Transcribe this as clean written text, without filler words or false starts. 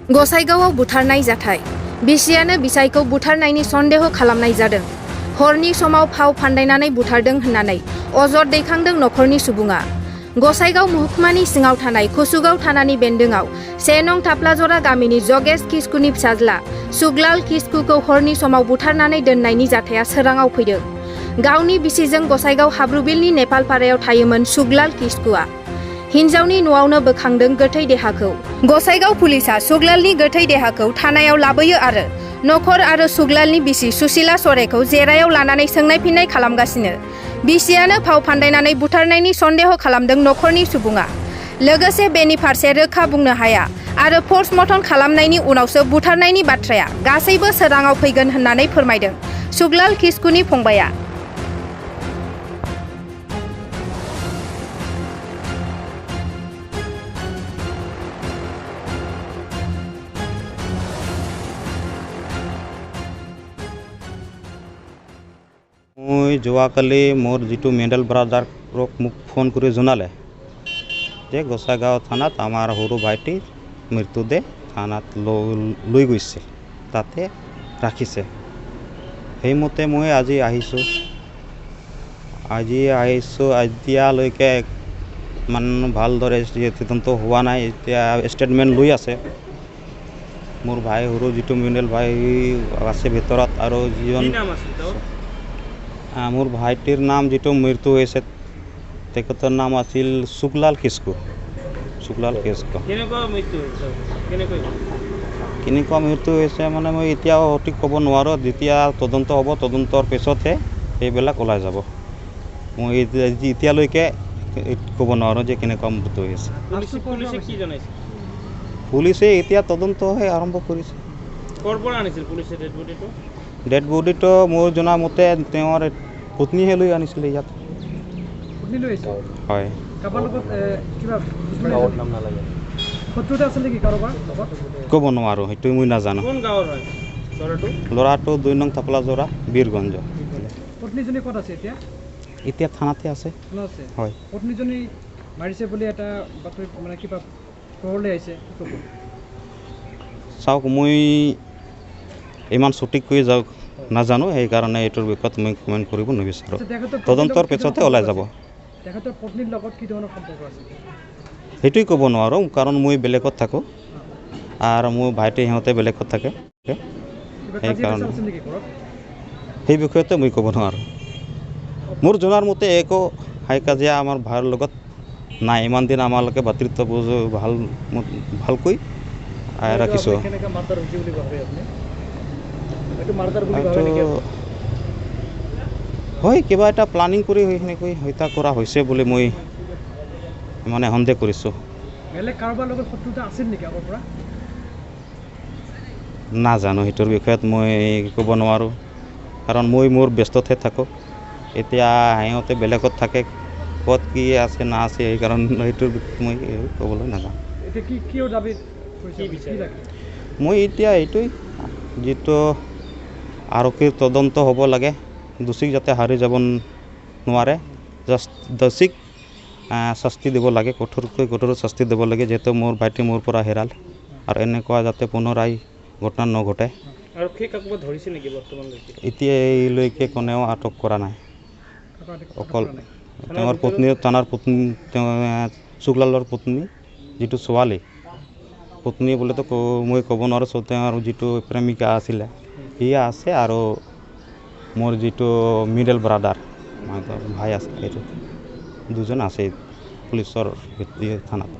गसाइगावआव बुथारनाय जाथाय बिसियानो बिसायखौ बुथारनायनि सन्देह खालामनाय जादों। हरनि समाव फाव फान्दायनानै बुथारदों होननानै अजद दैखांदों नखरनि सुबुङा। गसाइगाव महकुमानि सिङाव थानाय कसुगाव थानानि बेन्दोंआव 1 नं थाफ्लाजरा गामिनि जगेश किस्कुनि फिसाज्ला सुगलाल किस्कुखौ हरनि समाव बुथारनानै दोननायनि जाथाया सोराङाव फैदों। गावनि बिसिजों गसाइगाव हाब्रुबिलनि नेपालपारायाव थायोमोन सुगलाल किस्कुआ। हिन्जावनि न'आवनो बोखांदों गोथै देहाखौ। गसाइगाव पुलिसा सुगलालनि गोथै देहाखौ थानायाव लाबोयो आरो नखर आरो सुगलालनि बिसि सुशीला सरेखौ जेरायाव लानानै सोंनाय फिन्नाय खालामगासिनो। बिसियानो फाव फान्दायनानै बुथारनायनि सन्देह खालामदों नखरनि सुबुङा। लोगोसे बेनि फारसे रोखा बुंनो हाया आरो पस्टमर्टम खालामनायनि उनावसो बुथारनायनि बाथ्राया गासैबो सोराङाव फैगोन होननानै फोरमायदों सुगलाल किस्कुनि फंबाया। মই যোৱাকালি মোৰ যিটো মিডল ব্ৰাদাৰক মোক ফোন কৰি জনালে যে গোসাইগাঁও থানাত আমাৰ সৰু ভাইটিৰ মৃতদেহ থানাত লৈ গৈছে, তাতে ৰাখিছে। সেইমতে মই আজি আহিছোঁ। এতিয়ালৈকে ইমান ভালদৰে তদন্ত হোৱা নাই। এতিয়া ষ্টেটমেণ্ট লৈ আছে। মোৰ ভাই সৰু যিটো মিডল ভাই আছে ভিতৰত, আৰু যিজন মোৰ ভাইটিৰ নাম যিটো মৃত্যু হৈছে তেখেতৰ নাম আছিল সুগলাল কিস্কু। কেনেকুৱা মৃত্যু হৈছে মানে মই এতিয়াও সঠিক ক'ব নোৱাৰোঁ। যেতিয়া তদন্ত হ'ব, তদন্তৰ পিছতহে সেইবিলাক ওলাই যাব। মই এতিয়ালৈকে ক'ব নোৱাৰোঁ যে কেনেকুৱা মৃত্যু হৈছে। পুলিচে এতিয়া তদন্তহে আৰম্ভ কৰিছে। ক'ৰ পৰা আনিছিল পুলিচে ডেড বডিটো? ডেড বডিটো মোৰ জনা মতে তেওঁৰ পত্নীহে লৈ আনিছিলে ইয়াত। পত্নী লৈ আহিছে? হয়। কাৰোবাৰ লগত কিবা নাম নালাগে, শত্ৰুতা আছিল নেকি কাৰোবাৰ লগত? ক'ব নোৱাৰোঁ, সেইটো মই নাজানো। কোন গাঁৱৰ হয় ল'ৰাটো? ল'ৰাটো 2 নং থাপলাজৰা, বীৰগঞ্জ। পত্নীজনী ক'ত আছে এতিয়া? এতিয়া থানাতে আছে। হয়। পত্নীজনী মাৰিছে বুলি এটা বাতৰি মানে কিবা খবৰলৈ আহিছে। চাওক, মই ইমান সঠিককৈ নাজানো, সেইকাৰণে এইটোৰ বিষয়ত মই কমেণ্ট কৰিব নিবিচাৰোঁ। তদন্তৰ পিছতে ওলাই যাব। তেখেতৰ পত্নীৰ লগত কি ধৰণৰ সম্পৰ্ক আছে সেইটোৱে ক'ব নোৱাৰোঁ, কাৰণ মই বেলেগত থাকোঁ আৰু মোৰ ভাইটি সিহঁতে বেলেগত থাকে। সেইকাৰণে সেই বিষয়তে মই ক'ব নোৱাৰোঁ। মোৰ জনাৰ মতে একো হাই কাজিয়া আমাৰ ভাইৰ লগত নাই। ইমান দিন আমালোকে ভাতৃত্ববোধ ভালকৈ ৰাখিছোঁ। হয়, কিবা এটা প্লানিং কৰি সেনেকৈ হত্যা কৰা হৈছে বুলি মই মানে সন্দেহ কৰিছোঁ। নাজানো, সেইটোৰ বিষয়ত মই ক'ব নোৱাৰোঁ, কাৰণ মই মোৰ ব্যস্ততহে থাকোঁ। এতিয়া সিহঁতে বেলেগত থাকে, ক'ত কি আছে না আছে সেইকাৰণে সেইটোৰ মই ক'বলৈ নাজানো। মই এতিয়া এইটোৱেই, যিটো আৰক্ষীৰ তদন্ত হ'ব লাগে, দোষীক যাতে হাৰি যাব নোৱাৰে, দোষীক শাস্তি দিব লাগে, কঠোৰকৈ কঠোৰ শাস্তি দিব লাগে, যিহেতু মোৰ ভাইটি মোৰ পৰা হেৰাল, আৰু এনেকুৱা যাতে পুনৰাই ঘটনা নঘটে। এতিয়া এইলৈকে কোনেও আটক কৰা নাই। অকল তেওঁৰ পত্নী, থানাৰ পত্নী, সুগলালৰ পত্নী যিটো ছোৱালী, পত্নী বুলিতো মই ক'ব নোৱাৰোঁ, তেওঁৰ যিটো প্ৰেমিকা আছিলে সেয়া আছে, আৰু মোৰ যিটো মিডল ব্ৰাদাৰ ভাই আছে, সেইটো 2জন আছে পুলিচৰ থানাত।